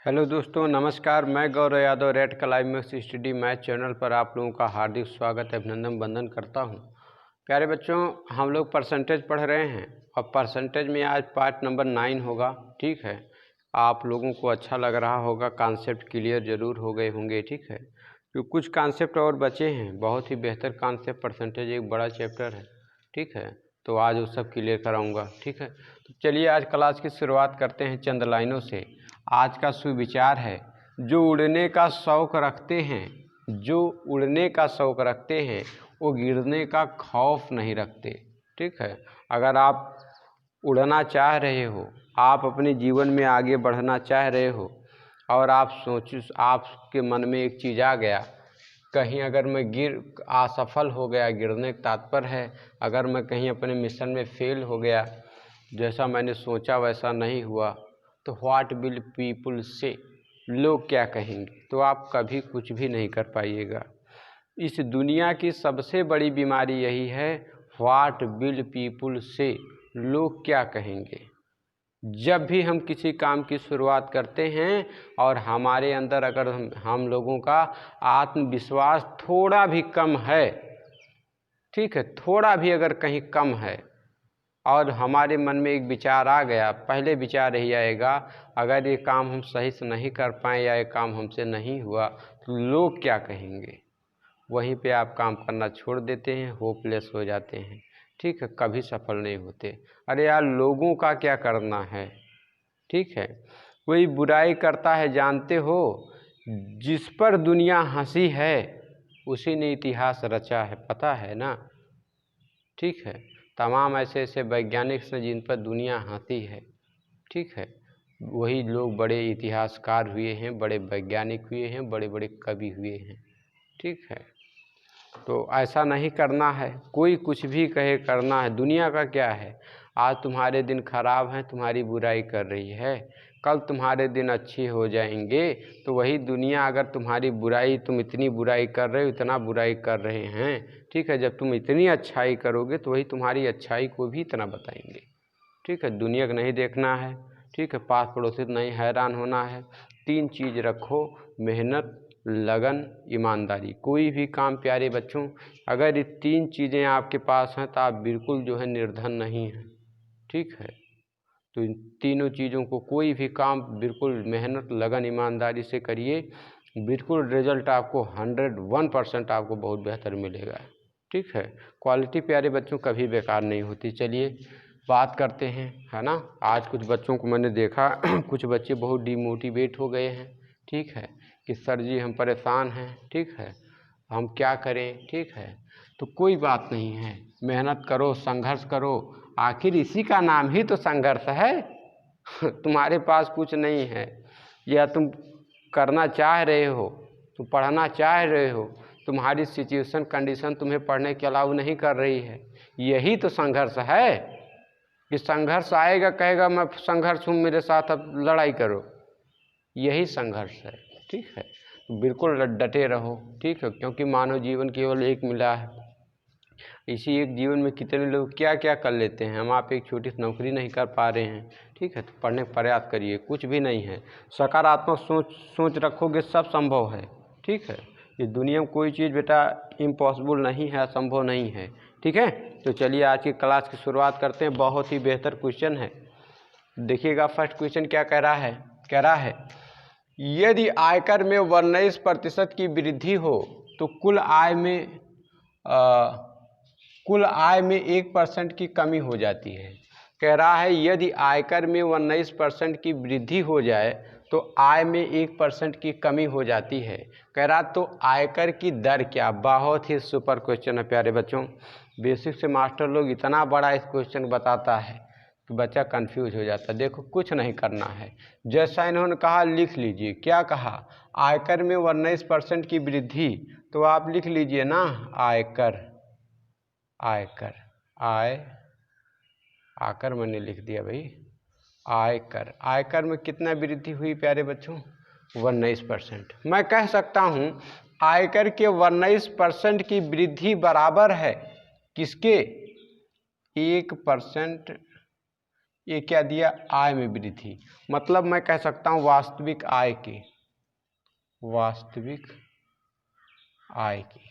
Hello दोस्तों, नमस्कार। मैं Gaurav Yadav red climax study math channel पर आप लोगों का हार्दिक स्वागत अभिनंदन वंदन करता हूं। प्यारे बच्चों, हम लोग परसेंटेज पढ़ रहे हैं और परसेंटेज में आज पार्ट नंबर 9 होगा। ठीक है, आप लोगों को अच्छा लग रहा होगा, कॉन्सेप्ट क्लियर ज़रूर हो गए होंगे। ठीक है, तो कुछ कॉन्सेप्ट और बचे हैं, बहुत ही बेहतर कॉन्सेप्ट। परसेंटेज एक बड़ा चैप्टर है। ठीक है, तो आज वो सब क्लियर कराऊँगा। ठीक है, तो चलिए आज क्लास की शुरुआत करते हैं चंद लाइनों से। आज का सुविचार है, जो उड़ने का शौक़ रखते हैं, जो उड़ने का शौक़ रखते हैं वो गिरने का खौफ नहीं रखते। ठीक है, अगर आप उड़ना चाह रहे हो, आप अपने जीवन में आगे बढ़ना चाह रहे हो और आप सोचो, आपके मन में एक चीज़ आ गया, कहीं अगर मैं असफल हो गया, गिरने का तात्पर्य है अगर मैं कहीं अपने मिशन में फेल हो गया, जैसा मैंने सोचा वैसा नहीं हुआ, तो व्हाट विल पीपुल से, लोग क्या कहेंगे, तो आप कभी कुछ भी नहीं कर पाइएगा। इस दुनिया की सबसे बड़ी बीमारी यही है, व्हाट विल पीपुल से, लोग क्या कहेंगे। जब भी हम किसी काम की शुरुआत करते हैं और हमारे अंदर अगर हम लोगों का आत्मविश्वास थोड़ा भी कम है, ठीक है, थोड़ा भी अगर कहीं कम है और हमारे मन में एक विचार आ गया, पहले विचार यही आएगा, अगर ये काम हम सही से नहीं कर पाए या ये काम हमसे नहीं हुआ तो लोग क्या कहेंगे। वहीं पे आप काम करना छोड़ देते हैं, होपलेस हो जाते हैं। ठीक है, कभी सफल नहीं होते। अरे यार, लोगों का क्या करना है। ठीक है, कोई बुराई करता है जानते हो, जिस पर दुनिया हंसी है उसी ने इतिहास रचा है, पता है ना। ठीक है, तमाम ऐसे ऐसे वैज्ञानिक हैं जिन पर दुनिया हंसी है। ठीक है, वही लोग बड़े इतिहासकार हुए हैं, बड़े वैज्ञानिक हुए हैं, बड़े बड़े कवि हुए हैं। ठीक है, तो ऐसा नहीं करना है, कोई कुछ भी कहे करना है। दुनिया का क्या है, आज तुम्हारे दिन खराब हैं, तुम्हारी बुराई कर रही है, कल तुम्हारे दिन अच्छे हो जाएंगे, तो वही दुनिया अगर तुम्हारी बुराई, तुम इतनी बुराई कर रहे हो, इतना बुराई कर रहे हैं, ठीक है, जब तुम इतनी अच्छाई करोगे तो वही तुम्हारी अच्छाई को भी इतना बताएंगे। ठीक है, दुनिया को नहीं देखना है। ठीक है, पास पड़ोसी नहीं हैरान होना है। 3 चीज़ रखो, मेहनत, लगन, ईमानदारी। कोई भी काम प्यारे बच्चों, अगर ये 3 चीज़ें आपके पास हैं तो आप बिल्कुल जो है निर्धन नहीं हैं। ठीक है, तो इन तीनों चीज़ों को, कोई भी काम बिल्कुल मेहनत, लगन, ईमानदारी से करिए, बिल्कुल रिजल्ट आपको 101% आपको बहुत बेहतर मिलेगा। ठीक है, क्वालिटी प्यारे बच्चों कभी बेकार नहीं होती। चलिए बात करते हैं, है ना। आज कुछ बच्चों को मैंने देखा कुछ बच्चे बहुत डिमोटिवेट हो गए हैं। ठीक है, कि सर जी हम परेशान हैं। ठीक है, हम क्या करें। ठीक है, तो कोई बात नहीं है, मेहनत करो, संघर्ष करो, आखिर इसी का नाम ही तो संघर्ष है। तुम्हारे पास कुछ नहीं है, या तुम करना चाह रहे हो, तुम पढ़ना चाह रहे हो, तुम्हारी सिचुएशन कंडीशन तुम्हें पढ़ने के अलाउ नहीं कर रही है, यही तो संघर्ष है। कि संघर्ष आएगा, कहेगा मैं संघर्ष हूँ, मेरे साथ अब लड़ाई करो, यही संघर्ष है। ठीक है, बिल्कुल डटे रहो। ठीक है, क्योंकि मानव जीवन केवल एक मिला है। इसी एक जीवन में कितने लोग क्या क्या कर लेते हैं। हम आप एक छोटी सी नौकरी नहीं कर पा रहे हैं। ठीक है, तो पढ़ने का प्रयास करिए, कुछ भी नहीं है। सकारात्मक सोच रखोगे, सब संभव है। ठीक है, ये दुनिया में कोई चीज़ बेटा इम्पॉसिबल नहीं है, असंभव नहीं है। ठीक है, तो चलिए आज की क्लास की शुरुआत करते हैं। बहुत ही बेहतर क्वेश्चन है, देखिएगा। फर्स्ट क्वेश्चन क्या कह रहा है, कह रहा है यदि आयकर में 19% की वृद्धि हो तो कुल आय में 1% की कमी हो जाती है। कह रहा है यदि आयकर में 19% की वृद्धि हो जाए तो आय में 1% की कमी हो जाती है। कह रहा तो आयकर की दर क्या। बहुत ही सुपर क्वेश्चन है प्यारे बच्चों। बेसिक से मास्टर लोग इतना बड़ा इस क्वेश्चन बताता है कि बच्चा कंफ्यूज हो जाता है। देखो, कुछ नहीं करना है, जैसा इन्होंने कहा लिख लीजिए। क्या कहा, आयकर में 19% की वृद्धि, तो आप लिख लीजिए ना आयकर, आयकर, आकर मैंने लिख दिया भाई, आयकर। आयकर में कितना वृद्धि हुई प्यारे बच्चों, 19%। मैं कह सकता हूँ आयकर के 19% की वृद्धि बराबर है किसके, 1% ये क्या दिया, आय में वृद्धि। मतलब मैं कह सकता हूँ वास्तविक आय की, वास्तविक आय की।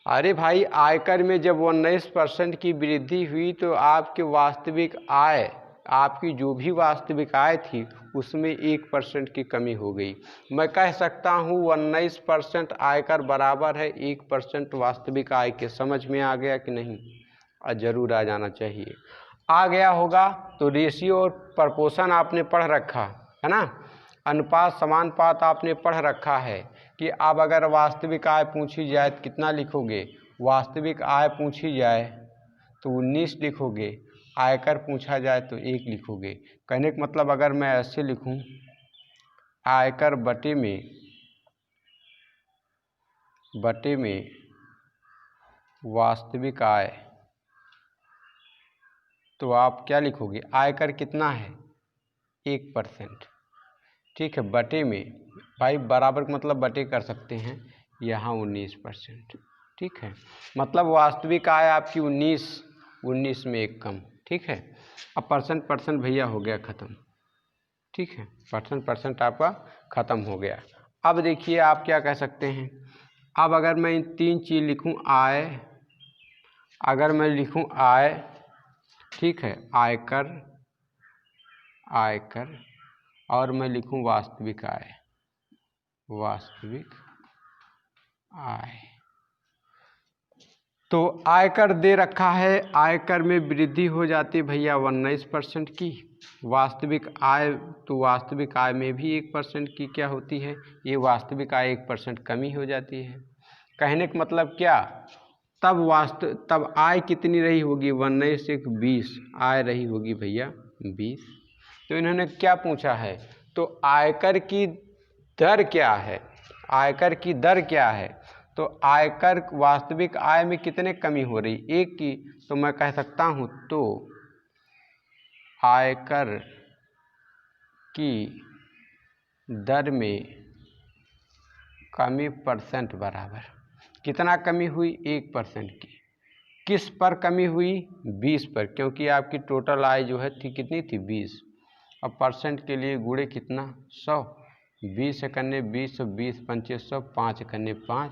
अरे भाई, आयकर में जब 19% की वृद्धि हुई तो आपकी वास्तविक आय, आपकी जो भी वास्तविक आय थी उसमें 1% की कमी हो गई। मैं कह सकता हूँ 19% आयकर बराबर है 1% वास्तविक आय के। समझ में आ गया कि नहीं? जरूर आ जाना चाहिए। आ गया होगा तो रेशियो और प्रपोर्शन आपने पढ़ रखा है ना, अनुपात समानुपात आपने पढ़ रखा है कि अब अगर वास्तविक आय पूछी जाए तो कितना लिखोगे, वास्तविक आय पूछी जाए तो 19 लिखोगे, आयकर पूछा जाए तो 1 लिखोगे। कहने का मतलब अगर मैं ऐसे लिखूं, आयकर बटे में वास्तविक आय, तो आप क्या लिखोगे, आयकर कितना है 1%, ठीक है, बटे में, भाई बराबर मतलब बटे कर सकते हैं, यहाँ 19%, ठीक है। मतलब वास्तविक आय आपकी 19 में 1 कम, ठीक है। अब परसेंट भैया हो गया ख़त्म, ठीक है, परसेंट आपका ख़त्म हो गया। अब देखिए आप क्या कह सकते हैं, अब अगर मैं इन 3 चीज़ लिखूं, आय, अगर मैं लिखूं आय, ठीक है, आयकर और मैं लिखूं वास्तविक आय, वास्तविक आय, तो आयकर दे रखा है, आयकर में वृद्धि हो जाती भैया 19% की, वास्तविक आय, तो वास्तविक आय में भी 1% की क्या होती है, ये वास्तविक आय 1% कमी हो जाती है। कहने का मतलब क्या, तब आय कितनी रही होगी, 19 से 20 आय रही होगी भैया 20। तो इन्होंने क्या पूछा है, तो आयकर की दर क्या है, आयकर की दर क्या है, तो आयकर वास्तविक आय में कितने कमी हो रही, 1 की, तो मैं कह सकता हूँ तो आयकर की दर में कमी परसेंट बराबर, कितना कमी हुई, 1% की। किस पर कमी हुई, 20 पर, क्योंकि आपकी टोटल आय जो है थी कितनी थी 20। अब परसेंट के लिए गुणे कितना 100, 20 एकन्ने 20, 20 पंचे 100, 5 एकन्ने 5,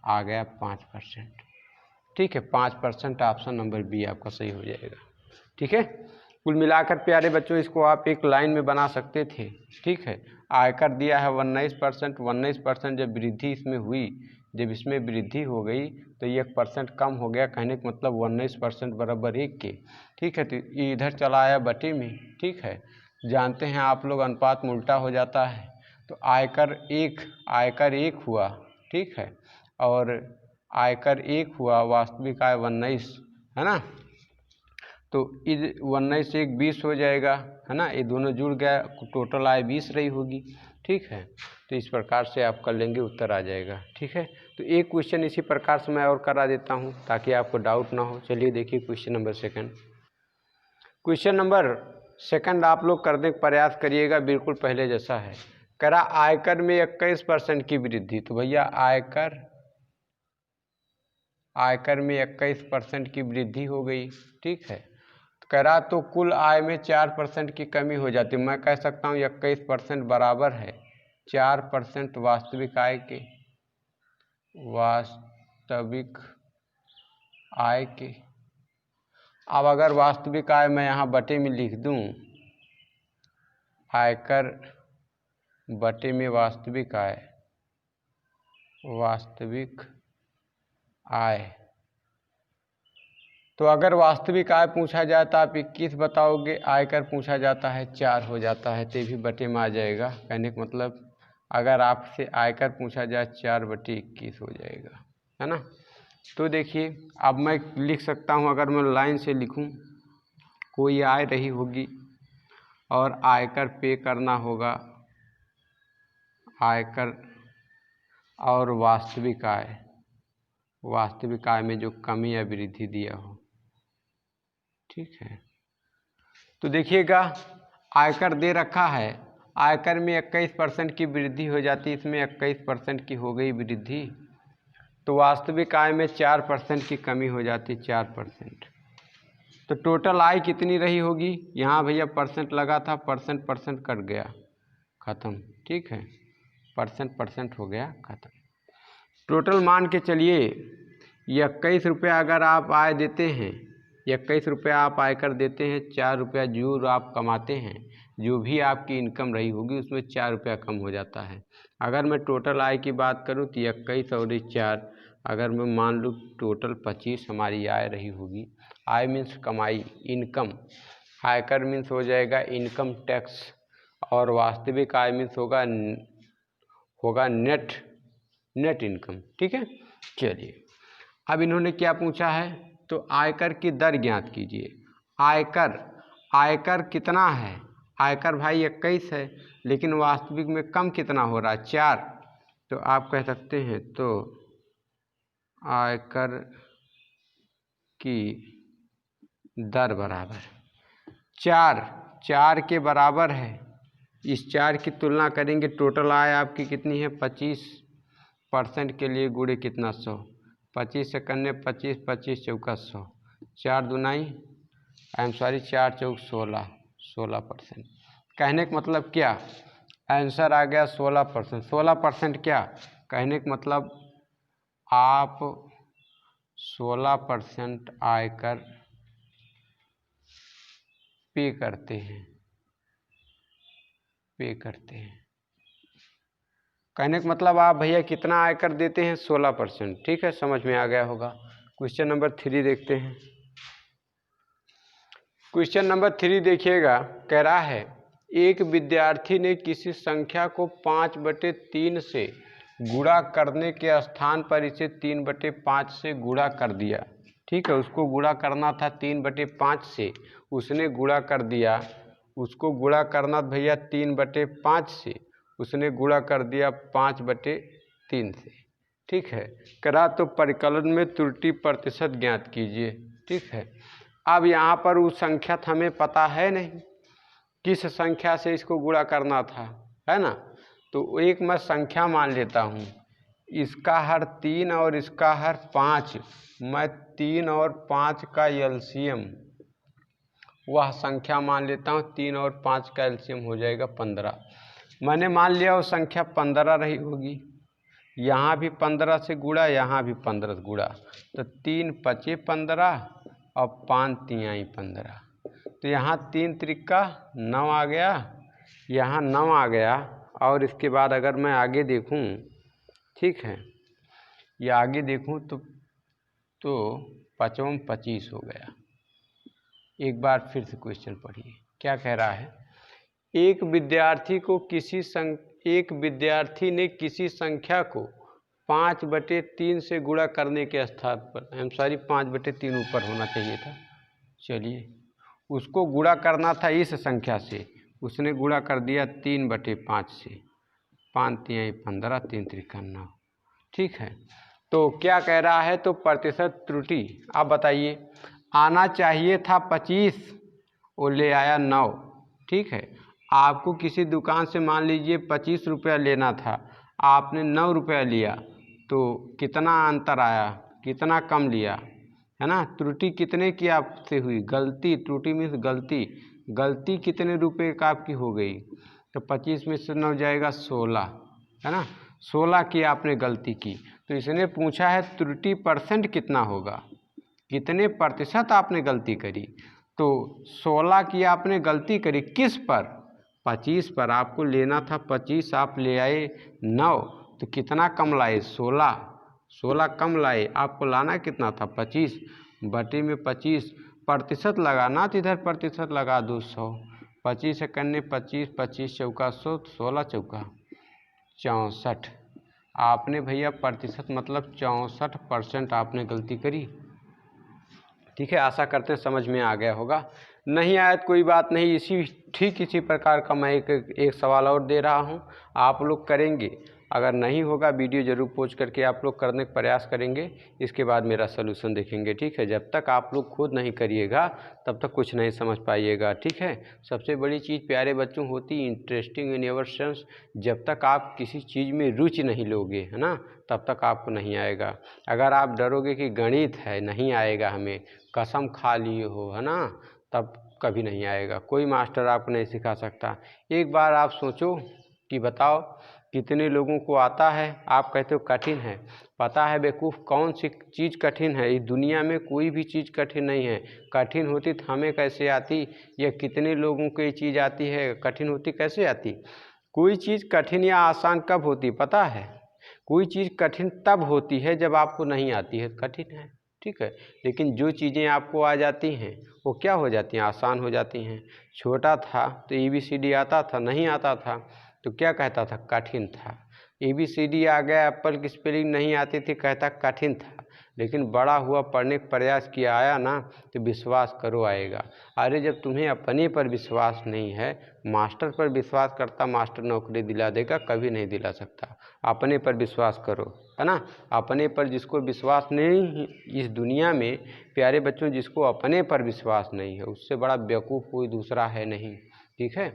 आ गया 5%, ठीक है। 5% ऑप्शन नंबर बी आपका सही हो जाएगा, ठीक है। कुल मिलाकर प्यारे बच्चों इसको आप एक लाइन में बना सकते थे, ठीक है। आयकर दिया है 19%, जब वृद्धि इसमें हुई, जब इसमें वृद्धि हो गई तो ये 1% कम हो गया, कहने का मतलब 19% बराबर 1 के, ठीक है। तो ये इधर चला आया बटे में, ठीक है। जानते हैं आप लोग अनुपात में उल्टा हो जाता है, तो आयकर एक हुआ, ठीक है, और आयकर 1 हुआ, वास्तविक आय 19 है ना, तो इस 19 से 1 20 हो जाएगा, है ना, ये दोनों जुड़ गया, टोटल आय 20 रही होगी, ठीक है। तो इस प्रकार से आप कर लेंगे, उत्तर आ जाएगा, ठीक है। तो एक क्वेश्चन इसी प्रकार से मैं और करा देता हूँ ताकि आपको डाउट ना हो। चलिए देखिए क्वेश्चन नंबर 2। क्वेश्चन नंबर 2 आप लोग करने का प्रयास करिएगा, बिल्कुल पहले जैसा है। करा आयकर में 21% की वृद्धि, तो भैया आयकर में 21% की वृद्धि हो गई, ठीक है। करा तो कुल आय में 4% की कमी हो जाती, मैं कह सकता हूँ 21% बराबर है 4% वास्तविक आय के, वास्तविक आय के। अब अगर वास्तविक आय मैं यहाँ बटे में लिख दूँ, आयकर बटे में वास्तविक आय, तो अगर वास्तविक आय पूछा जाए तो आप 21 बताओगे, आयकर पूछा जाता है 4 हो जाता है, तो भी बटे में आ जाएगा। कहने का मतलब अगर आपसे आयकर पूछा जाए 4/21 हो जाएगा, है ना। तो देखिए अब मैं लिख सकता हूँ, अगर मैं लाइन से लिखूँ, कोई आय रही होगी और आयकर पे करना होगा, आयकर और वास्तविक आय में जो कमी या वृद्धि दिया हो, ठीक है। तो देखिएगा आयकर दे रखा है, आयकर में 21% की वृद्धि हो जाती, इसमें 21% की हो गई वृद्धि, तो वास्तविक आय में 4% की कमी हो जाती, 4%। तो टोटल आय कितनी रही होगी, यहाँ भैया परसेंट लगा था, परसेंट परसेंट कट गया, ख़त्म। ठीक है, परसेंट हो गया, ख़त्म। टोटल मान के चलिए 21 रुपया अगर आप आय देते हैं, 21 रुपया आप आयकर देते हैं, 4 रुपया जो आप कमाते हैं, जो भी आपकी इनकम रही होगी उसमें 4 रुपया कम हो जाता है। अगर मैं टोटल आय की बात करूं तो 21 और 4, अगर मैं मान लूँ टोटल 25 हमारी आय रही होगी। आय मीन्स कमाई, इनकम। आयकर मीन्स हो जाएगा इनकम टैक्स, और वास्तविक आय मीन्स होगा नेट इनकम। ठीक है, चलिए अब इन्होंने क्या पूछा है, तो आयकर की दर ज्ञात कीजिए। आयकर कितना है, आयकर भाई 21 है, लेकिन वास्तविक में कम कितना हो रहा है, 4। तो आप कह सकते हैं तो आयकर की दर बराबर 4 के बराबर है। इस 4 की तुलना करेंगे, टोटल आय आपकी कितनी है 25% के लिए गुणे कितना 100, 25 से करने 25, 25 चौका 100, 4 दूनाई 4 चौक 16%। कहने का मतलब क्या, आंसर आ गया 16%। 16% क्या, कहने का मतलब आप 16% आयकर पे करते हैं। कहने का मतलब आप भैया कितना आयकर देते हैं, 16%। ठीक है, समझ में आ गया होगा। क्वेश्चन नंबर 3 देखते हैं। क्वेश्चन नंबर 3 देखिएगा, कह रहा है एक विद्यार्थी ने किसी संख्या को 5/3 से गुणा करने के स्थान पर इसे 3/5 से गुणा कर दिया। ठीक है, उसको गुणा करना था 3/5 से, उसने गुणा कर दिया। उसको गुणा करना भैया 3/5 से, उसने गुणा कर दिया 5/3 से। ठीक है, करा तो परिकलन में त्रुटि प्रतिशत ज्ञात कीजिए। ठीक है, अब यहाँ पर उस संख्या हमें पता है नहीं किस संख्या से इसको गुणा करना था, है ना। तो एक मैं संख्या मान लेता हूँ, इसका हर 3 और इसका हर 5, मैं 3 और 5 का एलसीएम वह संख्या मान लेता हूँ। 3 और 5 का एलसीएम हो जाएगा 15। मैंने मान लिया वो संख्या 15 रही होगी, यहाँ भी 15 से गुणा, यहाँ भी 15 से गुणा, तो 3 पचे 15 और 5 तिहाई 15। तो यहाँ 3 त्रिका 9 आ गया, यहाँ 9 आ गया। और इसके बाद अगर मैं आगे देखूँ, ठीक है, या आगे देखूँ तो 5 25 हो गया। एक बार फिर से क्वेश्चन पढ़िए, क्या कह रहा है। एक विद्यार्थी ने किसी संख्या को 5/3 से गुणा करने के स्थान पर, 5/3 ऊपर होना चाहिए था। चलिए, उसको गुणा करना था इस संख्या से, उसने गुणा कर दिया 3/5 से, 5 तिहाई 15, 3 त्रिका 9। ठीक है, तो क्या कह रहा है, तो प्रतिशत त्रुटि आप बताइए। आना चाहिए था 25, वो ले आया 9। ठीक है, आपको किसी दुकान से मान लीजिए 25 रुपया लेना था, आपने 9 रुपया लिया, तो कितना अंतर आया, कितना कम लिया, है ना। त्रुटि कितने की आपसे हुई, गलती, त्रुटि मीन्स गलती कितने रुपए का आपकी हो गई, तो 25 में से 9 जाएगा 16, है ना। 16 की आपने गलती की, तो इसने पूछा है त्रुटि परसेंट कितना होगा, कितने प्रतिशत आपने गलती करी। तो 16 की आपने गलती करी, किस पर, 25 पर। आपको लेना था 25, आप ले आए 9, तो कितना कम लाए, 16 कम लाए। आपको लाना कितना था 25, बटे में 25 प्रतिशत लगाना, तो इधर प्रतिशत लगा दो 100। 25 से करने 25, 25 चौका 100, 16 चौका 64। आपने भैया प्रतिशत मतलब 64% आपने गलती करी। ठीक है, आशा करते हैं समझ में आ गया होगा। नहीं आया तो कोई बात नहीं, इसी प्रकार का मैं एक सवाल और दे रहा हूं, आप लोग करेंगे। अगर नहीं होगा वीडियो ज़रूर पोस्ट करके आप लोग करने का प्रयास करेंगे, इसके बाद मेरा सलूशन देखेंगे। ठीक है, जब तक आप लोग खुद नहीं करिएगा तब तक कुछ नहीं समझ पाइएगा। ठीक है, सबसे बड़ी चीज़ प्यारे बच्चों होती इंटरेस्टिंग इन योर सेंस। जब तक आप किसी चीज़ में रुचि नहीं लोगे, है ना, तब तक आपको नहीं आएगा। अगर आप डरोगे कि गणित है नहीं आएगा हमें, कसम खा लिए हो, है ना, तब कभी नहीं आएगा। कोई मास्टर आपको नहीं सिखा सकता। एक बार आप सोचो कि बताओ कितने लोगों को आता है, आप कहते हो कठिन है। पता है बेवकूफ़ कौन सी चीज़ कठिन है? इस दुनिया में कोई भी चीज़ कठिन नहीं है। कठिन होती तो हमें कैसे आती, या कितने लोगों को ये चीज़ आती है, कठिन होती कैसे आती? कोई चीज़ कठिन या आसान कब होती पता है? कोई चीज़ कठिन तब होती है जब आपको नहीं आती है, कठिन है, ठीक है। लेकिन जो चीज़ें आपको आ जाती हैं वो क्या हो जाती हैं, आसान हो जाती हैं। छोटा था तो ABCD आता था, नहीं आता था तो क्या कहता था, कठिन था। ABCD आ गया, एप्पल की स्पेलिंग नहीं आती थी, कहता कठिन था। लेकिन बड़ा हुआ, पढ़ने का प्रयास किया, आया ना, तो विश्वास करो आएगा। अरे जब तुम्हें अपने पर विश्वास नहीं है, मास्टर पर विश्वास करता, मास्टर नौकरी दिला देगा, कभी नहीं दिला सकता। अपने पर विश्वास करो, है ना। अपने पर जिसको विश्वास नहीं, इस दुनिया में प्यारे बच्चों जिसको अपने पर विश्वास नहीं है, उससे बड़ा बेवकूफ़ कोई दूसरा है नहीं, ठीक है।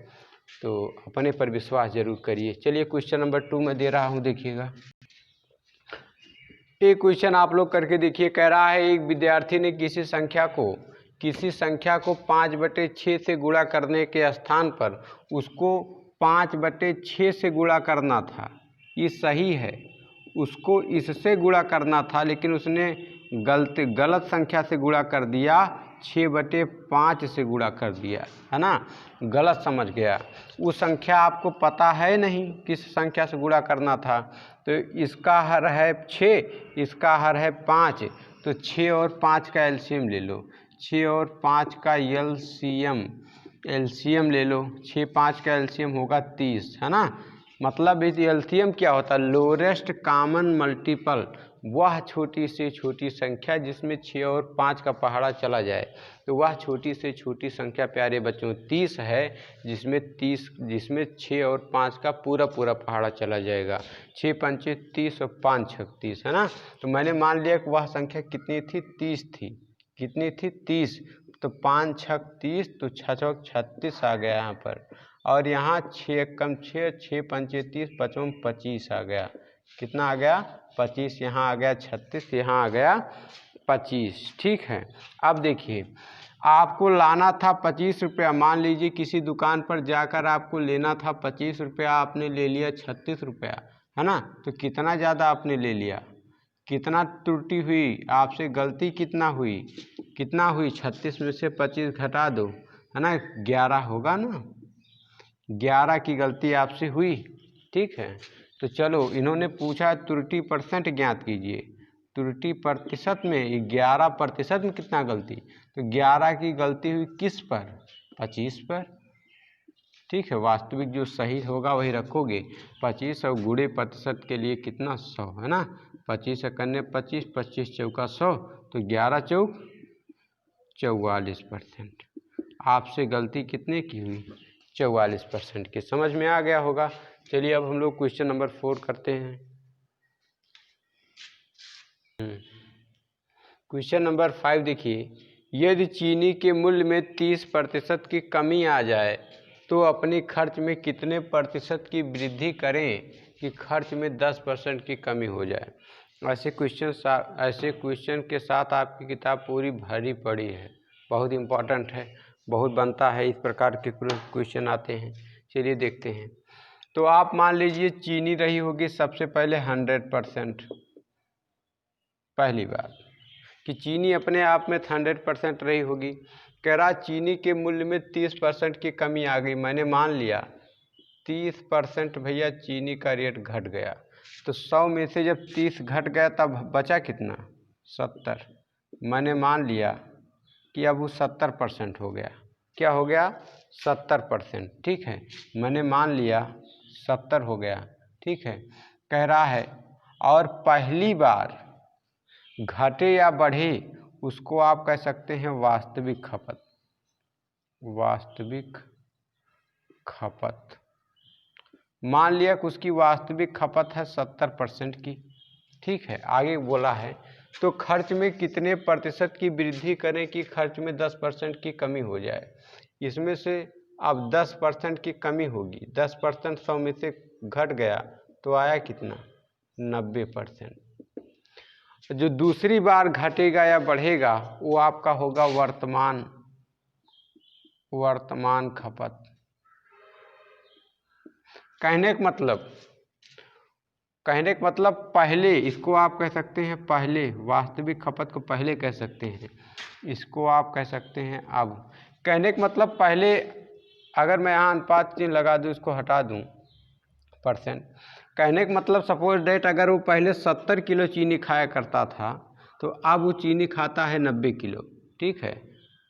तो अपने पर विश्वास जरूर करिए। चलिए क्वेश्चन नंबर 2 मैं दे रहा हूँ, देखिएगा। एक क्वेश्चन आप लोग करके देखिए। कह रहा है एक विद्यार्थी ने किसी संख्या को 5/6 से गुणा करने के स्थान पर उसको 5/6 से गुणा करना था। ये सही है, उसको इससे गुणा करना था, लेकिन उसने गलत संख्या से गुणा कर दिया, 6/5 से गुणा कर दिया, है ना, गलत समझ गया। वो संख्या आपको पता है नहीं किस संख्या से गुणा करना था। तो इसका हर है 6, इसका हर है 5, तो 6 और 5 का एलसीएम ले लो। 6 और 5 का एलसीएम ले लो। 6 5 का एलसीएम होगा 30, है ना। मतलब इस एलसीएम क्या होता है, लोरेस्ट कॉमन मल्टीपल, वह छोटी से छोटी संख्या जिसमें 6 और 5 का पहाड़ा चला जाए। तो वह छोटी से छोटी संख्या प्यारे बच्चों 30 है, जिसमें 6 और 5 का पूरा पहाड़ा चला जाएगा। 6 पंचे 30 और 5 छक 30, है ना। तो मैंने मान लिया कि वह संख्या कितनी थी, 30 थी। कितनी थी, 30। तो 5 छक 30, तो 6 चौक 36 आ गया यहाँ पर। और यहाँ 6 कम 6, 6 पंचे 30, 5 25 आ गया। कितना आ गया, 25। यहाँ आ गया 36, यहाँ आ गया 25, ठीक है। अब देखिए, आपको लाना था 25 रुपया। मान लीजिए किसी दुकान पर जाकर आपको लेना था 25 रुपया, आपने ले लिया 36 रुपया, है ना। तो कितना ज़्यादा आपने ले लिया, कितना त्रुटि हुई आपसे, गलती कितना हुई, 36 में से 25 घटा दो, है ना, 11 होगा ना। 11 की गलती आपसे हुई, ठीक है। तो चलो, इन्होंने पूछा त्रुटि % ज्ञात कीजिए। त्रुटि प्रतिशत में 11% में कितना गलती, तो 11 की गलती हुई किस पर, 25 पर, ठीक है। वास्तविक जो सही होगा वही रखोगे। 25 और गुणे प्रतिशत के लिए कितना, 100, है ना। 25 से करने 25, 25 चौका 100, तो 11 चौक 44%। आपसे गलती कितने की हुई, 44% की। समझ में आ गया होगा। चलिए अब हम लोग क्वेश्चन नंबर 4 करते हैं। क्वेश्चन नंबर 5 देखिए। यदि चीनी के मूल्य में 30% की कमी आ जाए तो अपनी खर्च में कितने प्रतिशत की वृद्धि करें कि खर्च में 10% की कमी हो जाए। ऐसे क्वेश्चन के साथ आपकी किताब पूरी भरी पड़ी है, बहुत इम्पोर्टेंट है, बहुत बनता है, इस प्रकार के क्वेश्चन आते हैं। चलिए देखते हैं। तो आप मान लीजिए चीनी रही होगी सबसे पहले 100%। पहली बात कि चीनी अपने आप में 100% रही होगी। कह रहा चीनी के मूल्य में 30% की कमी आ गई। मैंने मान लिया 30% भैया चीनी का रेट घट गया। तो 100 में से जब 30 घट गया तब बचा कितना, 70। मैंने मान लिया कि अब वो 70% हो गया। क्या हो गया, 70%, ठीक है। मैंने मान लिया 70 हो गया, ठीक है। कह रहा है और पहली बार घटे या बढ़े उसको आप कह सकते हैं वास्तविक खपत। वास्तविक खपत मान लिया कि उसकी वास्तविक खपत है 70% की, ठीक है। आगे बोला है तो खर्च में कितने प्रतिशत की वृद्धि करें कि खर्च में 10% की कमी हो जाए। इसमें से अब 10% की कमी होगी। 10% 100 में से घट गया तो आया कितना, 90%। जो दूसरी बार घटेगा या बढ़ेगा वो आपका होगा वर्तमान खपत। कहने का मतलब पहले, इसको आप कह सकते हैं पहले, वास्तविक खपत को पहले कह सकते हैं, इसको आप कह सकते हैं अब। कहने का मतलब पहले, अगर मैं यहाँ अनुपात चिन्ह लगा दूँ, इसको हटा दूँ परसेंट, कहने का मतलब सपोज डेट अगर वो पहले 70 किलो चीनी खाया करता था तो अब वो चीनी खाता है 90 किलो। ठीक है,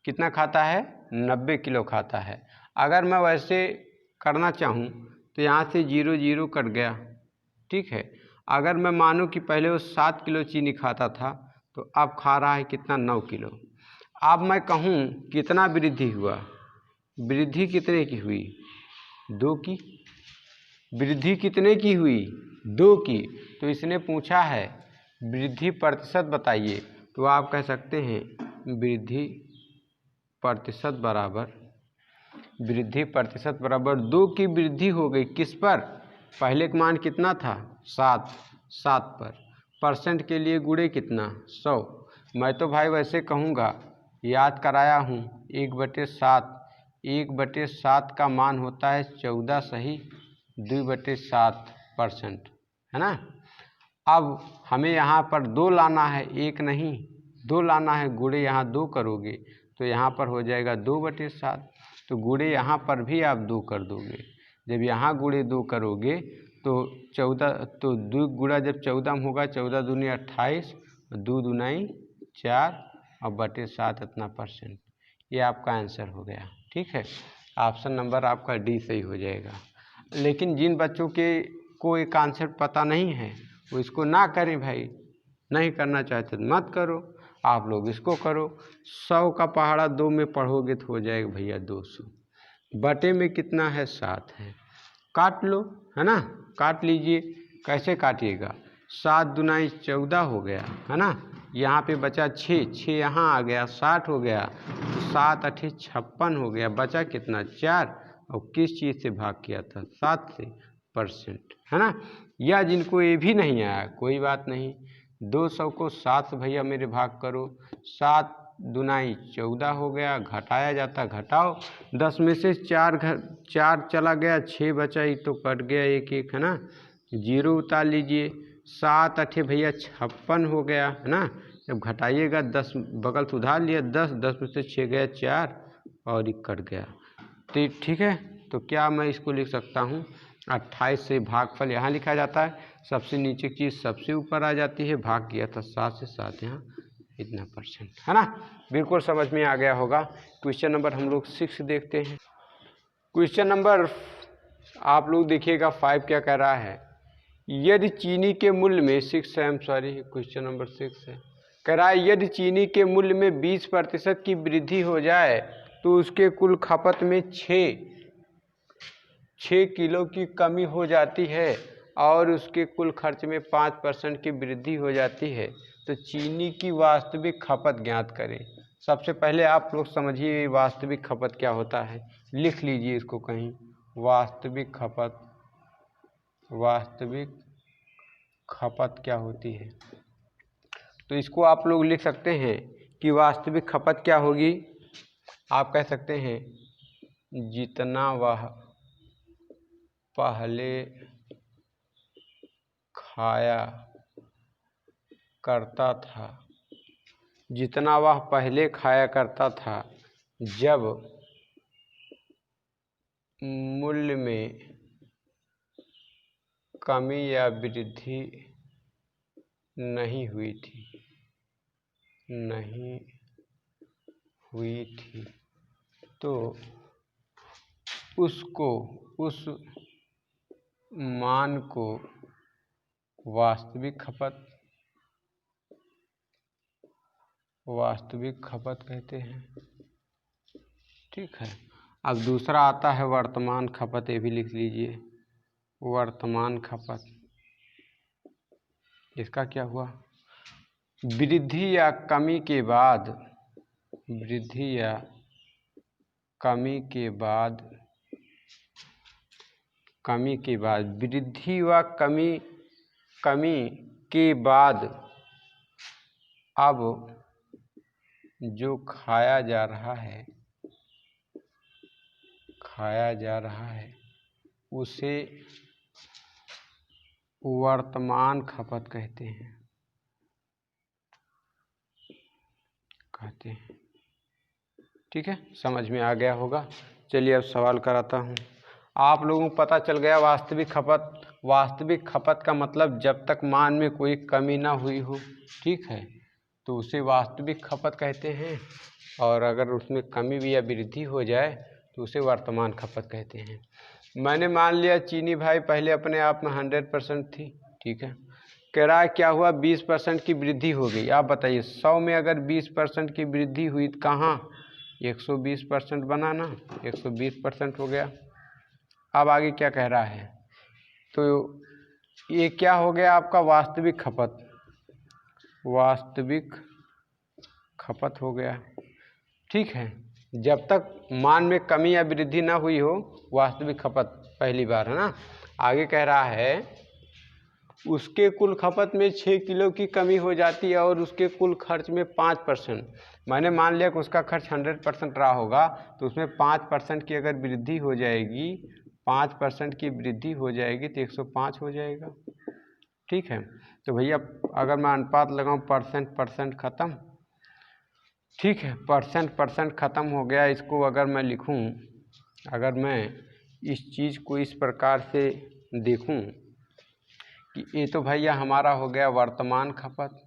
कितना खाता है? 90 किलो खाता है। अगर मैं वैसे करना चाहूँ तो यहाँ से 0 0 कट गया। ठीक है, अगर मैं मानूँ कि पहले वो 7 किलो चीनी खाता था तो अब खा रहा है कितना? 9 किलो। अब मैं कहूँ कितना वृद्धि हुआ? वृद्धि कितने की हुई? 2 की। वृद्धि कितने की हुई? 2 की। तो इसने पूछा है वृद्धि प्रतिशत बताइए, तो आप कह सकते हैं वृद्धि प्रतिशत बराबर 2 की वृद्धि हो गई। किस पर? पहले का मान कितना था? 7 पर। परसेंट के लिए गुणे कितना? 100। मैं तो भाई वैसे कहूँगा, याद कराया हूँ 1/7। 1/7 का मान होता है 14 सही 2/7%, है ना। अब हमें यहाँ पर 2 लाना है, 1 नहीं 2 लाना है। गुणे यहाँ 2 करोगे तो यहाँ पर हो जाएगा 2/7। तो गुणे यहाँ पर भी आप 2 कर दोगे। जब यहाँ गुणे 2 करोगे तो 14, तो 2 गुणा जब 14 में होगा, 14 दूनी 28, 2 दूनाई 4 और /7 इतना परसेंट। ये आपका आंसर हो गया। ठीक है, ऑप्शन नंबर आपका डी सही हो जाएगा। लेकिन जिन बच्चों के को ये कॉन्सेप्ट पता नहीं है वो इसको ना करें भाई, नहीं करना चाहते तो मत करो, आप लोग इसको करो। 100 का पहाड़ा 2 में पढ़ोगे तो हो जाएगा भैया 200। बटे में कितना है? 7 है। काट लो, है ना, काट लीजिए। कैसे काटिएगा? 7 दूनाई 14 हो गया, है ना। यहाँ पे बचा 6 यहाँ आ गया, 60 हो गया। तो 7 8 56 हो गया। बचा कितना? 4। और किस चीज़ से भाग किया था? 7 से, परसेंट, है ना। या जिनको ये भी नहीं आया कोई बात नहीं, 200 को 7 से भैया मेरे भाग करो। 7 दूनाई 14 हो गया, घटाया जाता घटाओ, 10 में से 4 चला गया, 6 बचा, ही तो कट गया 1 1, है ना। 0 उतार लीजिए। 7 8 भैया 56 हो गया, है ना। जब घटाइएगा 10 बगल से उधार लिया, 10 में से 6 गया 4 और 1 कट गया। तो ठीक है, तो क्या मैं इसको लिख सकता हूँ 28 से भागफल यहाँ लिखा जाता है, सबसे नीचे की चीज़ सबसे ऊपर आ जाती है। भाग किया था 7 से, 7 यहाँ इतना परसेंट, है ना। बिल्कुल समझ में आ गया होगा। क्वेश्चन नंबर हम लोग 6 देखते हैं। क्वेश्चन नंबर आप लोग देखिएगा 5 क्या कह रहा है। यदि चीनी के मूल्य में 6 है, क्वेश्चन नंबर 6 है, कह रहा है यदि चीनी के मूल्य में 20% की वृद्धि हो जाए तो उसके कुल खपत में 6 किलो की कमी हो जाती है और उसके कुल खर्च में 5% की वृद्धि हो जाती है, तो चीनी की वास्तविक खपत ज्ञात करें। सबसे पहले आप लोग समझिए वास्तविक खपत क्या होता है, लिख लीजिए इसको कहीं। वास्तविक खपत क्या होती है, तो इसको आप लोग लिख सकते हैं कि वास्तविक खपत क्या होगी। आप कह सकते हैं जितना वह पहले खाया करता था, जितना वह पहले खाया करता था जब मूल्य में कमी या वृद्धि नहीं हुई थी तो उस मान को वास्तविक खपत कहते हैं। ठीक है, अब दूसरा आता है वर्तमान खपत, ये भी लिख लीजिए। वर्तमान खपत, इसका क्या हुआ? वृद्धि या कमी के बाद वृद्धि व कमी के बाद अब जो खाया जा रहा है उसे वर्तमान खपत कहते हैं। ठीक है, समझ में आ गया होगा। चलिए अब सवाल कराता हूँ। आप लोगों को पता चल गया वास्तविक खपत। वास्तविक खपत का मतलब जब तक मान में कोई कमी ना हुई हो, ठीक है, तो उसे वास्तविक खपत कहते हैं। और अगर उसमें कमी भी या वृद्धि हो जाए तो उसे वर्तमान खपत कहते हैं। मैंने मान लिया चीनी भाई पहले अपने आप में 100% थी, ठीक है, कह रहा है क्या हुआ, 20% की वृद्धि हो गई। आप बताइए 100 में अगर 20% की वृद्धि हुई तो कहाँ 120% बना ना, 120% हो गया। अब आगे क्या कह रहा है, तो ये क्या हो गया आपका वास्तविक खपत। वास्तविक खपत हो गया, ठीक है, जब तक मान में कमी या वृद्धि ना हुई हो वास्तविक खपत पहली बार, है ना। आगे कह रहा है उसके कुल खपत में 6 किलो की कमी हो जाती है और उसके कुल खर्च में 5%। मैंने मान लिया कि उसका खर्च 100% रहा होगा, तो उसमें 5% की अगर वृद्धि हो जाएगी, 5% की वृद्धि हो जाएगी तो 105 हो जाएगा। ठीक है, तो भैया अगर मैं अनुपात लगाऊं परसेंट ख़त्म, ठीक है, परसेंट ख़त्म हो गया। इसको अगर मैं लिखूं, अगर मैं इस चीज़ को इस प्रकार से देखूं कि ये तो भैया हमारा हो गया वर्तमान खपत,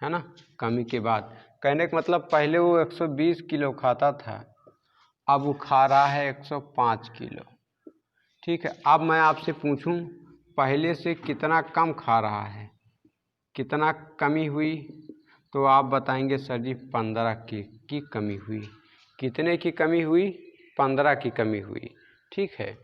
है ना, कमी के बाद। कहने का मतलब पहले वो 120 किलो खाता था, अब वो खा रहा है 105 किलो। ठीक है, अब मैं आपसे पूछूं पहले से कितना कम खा रहा है, कितना कमी हुई, तो आप बताएंगे सर जी 15 की कमी हुई। कितने की कमी हुई, 15 की कमी हुई। ठीक है,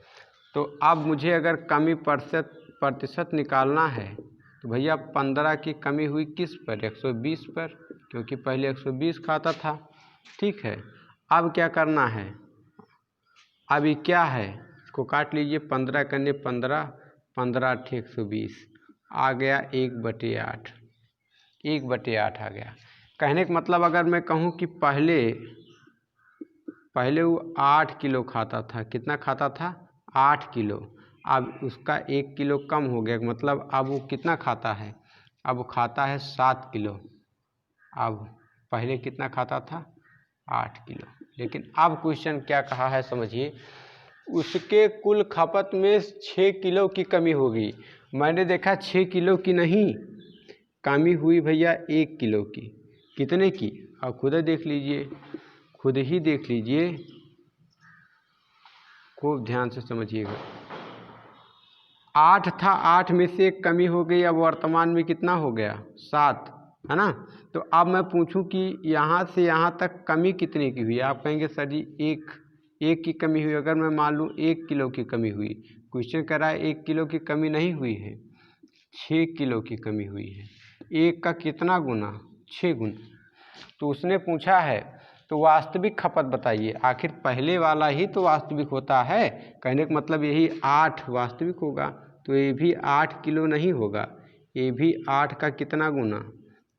तो अब मुझे अगर कमी प्रतिशत निकालना है तो भैया 15 की कमी हुई किस पर, 120 पर, क्योंकि पहले 120 खाता था। ठीक है, अब क्या करना है, अभी क्या है, इसको काट लीजिए, 15 करने 15, 15 × 120 आ गया 1/8, 1/8 आ गया। कहने का मतलब अगर मैं कहूँ कि पहले वो 8 किलो खाता था, कितना खाता था, 8 किलो, अब उसका 1 किलो कम हो गया, मतलब अब वो कितना खाता है, अब वो खाता है 7 किलो। अब पहले कितना खाता था, 8 किलो। लेकिन अब क्वेश्चन क्या कहा है समझिए, उसके कुल खपत में 6 किलो की कमी होगी। मैंने देखा 6 किलो की नहीं, कमी हुई भैया 1 किलो की। कितने की, आप खुद देख लीजिए, खुद ही देख लीजिए, खूब ध्यान से समझिएगा। 8 था, 8 में से 1 कमी हो गई, अब वर्तमान में कितना हो गया, 7, है ना। तो अब मैं पूछूं कि यहाँ से यहाँ तक कमी कितने की हुई, आप कहेंगे सर जी एक की कमी हुई। अगर मैं मान लूँ 1 किलो की कमी हुई, क्वेश्चन कह रहा है 1 किलो की कमी नहीं हुई है, 6 किलो की कमी हुई है। 1 का कितना गुना, 6 गुना। तो उसने पूछा है तो वास्तविक खपत बताइए, आखिर पहले वाला ही तो वास्तविक होता है। कहने का मतलब यही 8 वास्तविक होगा, तो ये भी 8 किलो नहीं होगा, ये भी 8 का कितना गुना,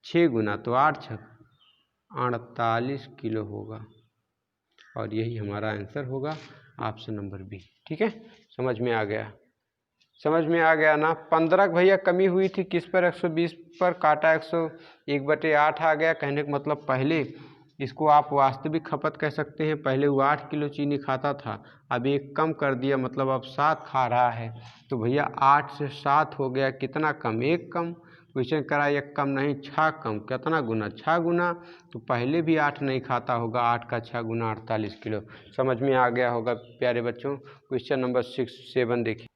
6 गुना, तो 8 × 6 48 किलो होगा। और यही हमारा आंसर होगा, ऑप्शन नंबर बी। ठीक है, समझ में आ गया, समझ में आ गया ना। 15 भैया कमी हुई थी किस पर, 120 पर, काटा 101/8 आ गया। कहने का मतलब पहले इसको आप वास्तविक खपत कह सकते हैं। पहले वो 8 किलो चीनी खाता था, अब 1 कम कर दिया, मतलब अब 7 खा रहा है। तो भैया 8 से 7 हो गया, कितना कम, 1 कम। क्वेश्चन करा 1 कम नहीं, 6 कम, कितना गुना, 6 गुना। तो पहले भी 8 नहीं खाता होगा, 8 का 6 गुना 48 किलो। समझ में आ गया होगा प्यारे बच्चों। क्वेश्चन नंबर 7 देखिए,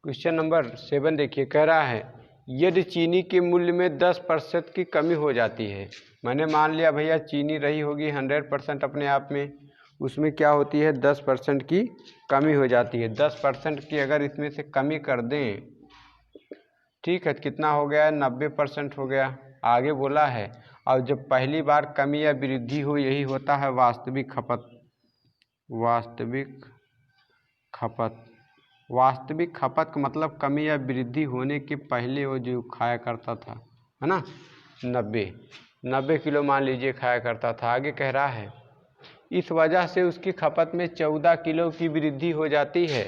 क्वेश्चन नंबर 7 देखिए, कह रहा है यदि चीनी के मूल्य में 10% की कमी हो जाती है। मैंने मान लिया भैया चीनी रही होगी 100% अपने आप में, उसमें क्या होती है 10% की कमी हो जाती है। 10% की अगर इसमें से कमी कर दें, ठीक है, कितना हो गया, 90% हो गया। आगे बोला है और जब पहली बार कमी या वृद्धि हो यही होता है वास्तविक खपत। वास्तविक खपत, वास्तविक खपत का मतलब कमी या वृद्धि होने के पहले वो जो खाया करता था, है ना, 90 किलो मान लीजिए खाया करता था। आगे कह रहा है इस वजह से उसकी खपत में 14 किलो की वृद्धि हो जाती है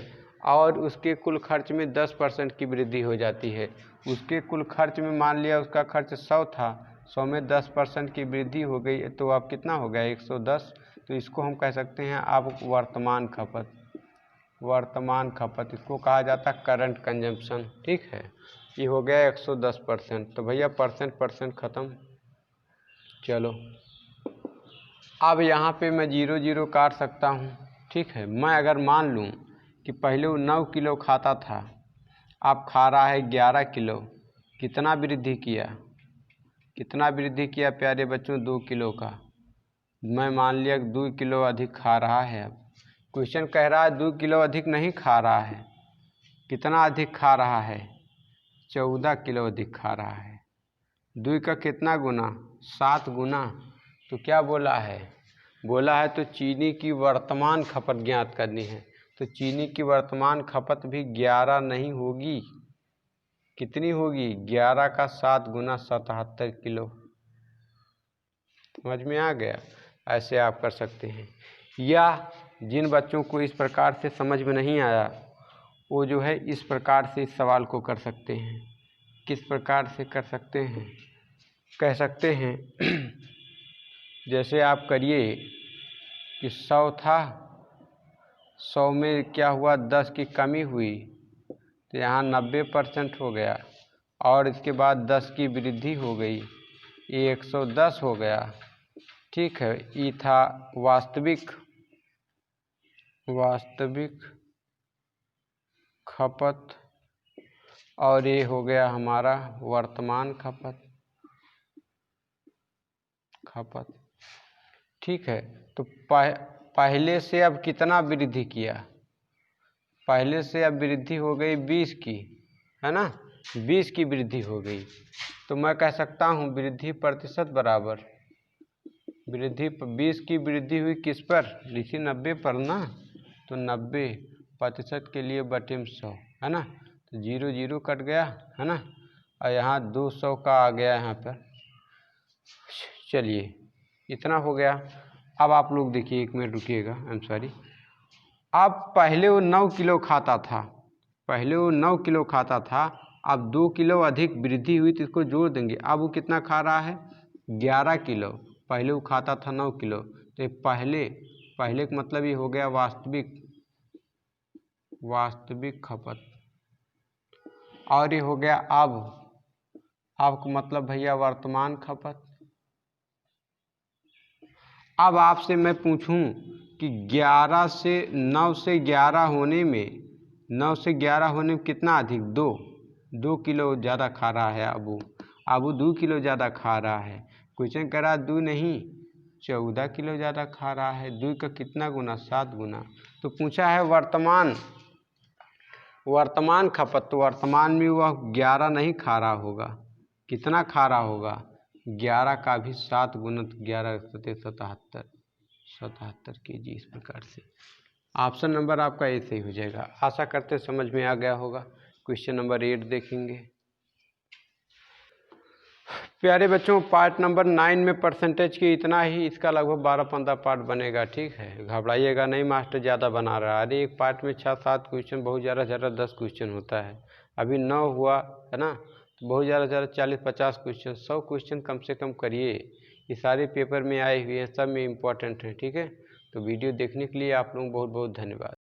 और उसके कुल खर्च में 10% की वृद्धि हो जाती है। उसके कुल खर्च में मान लिया उसका खर्च 100 था, 100 में 10% की वृद्धि हो गई तो अब कितना हो गया 110। तो इसको हम कह सकते हैं अब वर्तमान खपत, वर्तमान खपत इसको कहा जाता है करंट कंजम्पशन। ठीक है, ये हो गया 110%। तो भैया परसेंट ख़त्म। चलो अब यहाँ पे मैं 0 काट सकता हूँ। ठीक है, मैं अगर मान लूँ कि पहले वो 9 किलो खाता था, अब खा रहा है 11 किलो, कितना वृद्धि किया, कितना वृद्धि किया प्यारे बच्चों, 2 किलो का। मैं मान लिया 2 किलो अधिक खा रहा है। अब क्वेश्चन कह रहा है 2 किलो अधिक नहीं खा रहा है, कितना अधिक खा रहा है, 14 किलो अधिक खा रहा है। 2 का कितना गुना, 7 गुना। तो क्या बोला है, बोला है तो चीनी की वर्तमान खपत ज्ञात करनी है। तो चीनी की वर्तमान खपत भी 11 नहीं होगी, कितनी होगी, 11 का 7 गुना 77 किलो। समझ में आ गया, ऐसे आप कर सकते हैं। या जिन बच्चों को इस प्रकार से समझ में नहीं आया वो जो है इस प्रकार से इस सवाल को कर सकते हैं। किस प्रकार से कर सकते हैं, कह सकते हैं जैसे आप करिए कि 100 था, 100 में क्या हुआ 10 की कमी हुई तो यहाँ 90% हो गया और इसके बाद 10 की वृद्धि हो गई, ये 110 हो गया। ठीक है, ये था वास्तविक खपत और ये हो गया हमारा वर्तमान खपत। ठीक है, तो पहले से अब कितना वृद्धि किया, पहले से अब वृद्धि हो गई 20 की, है ना, 20 की वृद्धि हो गई। तो मैं कह सकता हूँ वृद्धि प्रतिशत बराबर वृद्धि 20 की वृद्धि हुई किस पर, लिखिए 90 पर ना, तो 90% के लिए बटे में 100, है ना, तो 0 कट गया, है ना, और यहाँ 200 का आ गया यहाँ पर। चलिए इतना हो गया। अब आप लोग देखिए, 1 मिनट रुकिएगा, आई एम सॉरी। अब पहले वो 9 किलो खाता था, पहले वो 9 किलो खाता था, अब 2 किलो अधिक वृद्धि हुई तो इसको जोड़ देंगे। अब वो कितना खा रहा है, 11 किलो। पहले वो खाता था 9 किलो, तो ये पहले का मतलब ये हो गया वास्तविक खपत, और ये हो गया अब का मतलब भैया वर्तमान खपत। अब आपसे मैं पूछूं कि 9 से 11 होने में 9 से 11 होने में कितना अधिक, 2 किलो ज़्यादा खा रहा है। अब 2 किलो ज़्यादा खा रहा है। क्वेश्चन कह रहा है 2 नहीं 14 किलो ज़्यादा खा रहा है। 2 का कितना गुना, 7 गुना। तो पूछा है वर्तमान खपत, तो वर्तमान में वह 11 नहीं खा रहा होगा, कितना खा रहा होगा, 11 का भी 7 गुना, तो 11 77 kg। इस प्रकार से ऑप्शन नंबर आपका ए सही हो जाएगा। आशा करते समझ में आ गया होगा। क्वेश्चन नंबर 8 देखेंगे। प्यारे बच्चों, पार्ट नंबर 9 में परसेंटेज की इतना ही, इसका लगभग 12-15 पार्ट बनेगा। ठीक है, घबराइएगा नहीं, मास्टर ज़्यादा बना रहा है। अरे एक पार्ट में 6-7 क्वेश्चन, बहुत ज़्यादा 10 क्वेश्चन होता है। अभी 9 हुआ है ना, तो बहुत ज़्यादा 40-50 क्वेश्चन, 100 क्वेश्चन कम से कम करिए। ये सारे पेपर में आए हुए हैं, सब में इम्पोर्टेंट हैं। ठीक है, तो वीडियो देखने के लिए आप लोगों को बहुत बहुत धन्यवाद।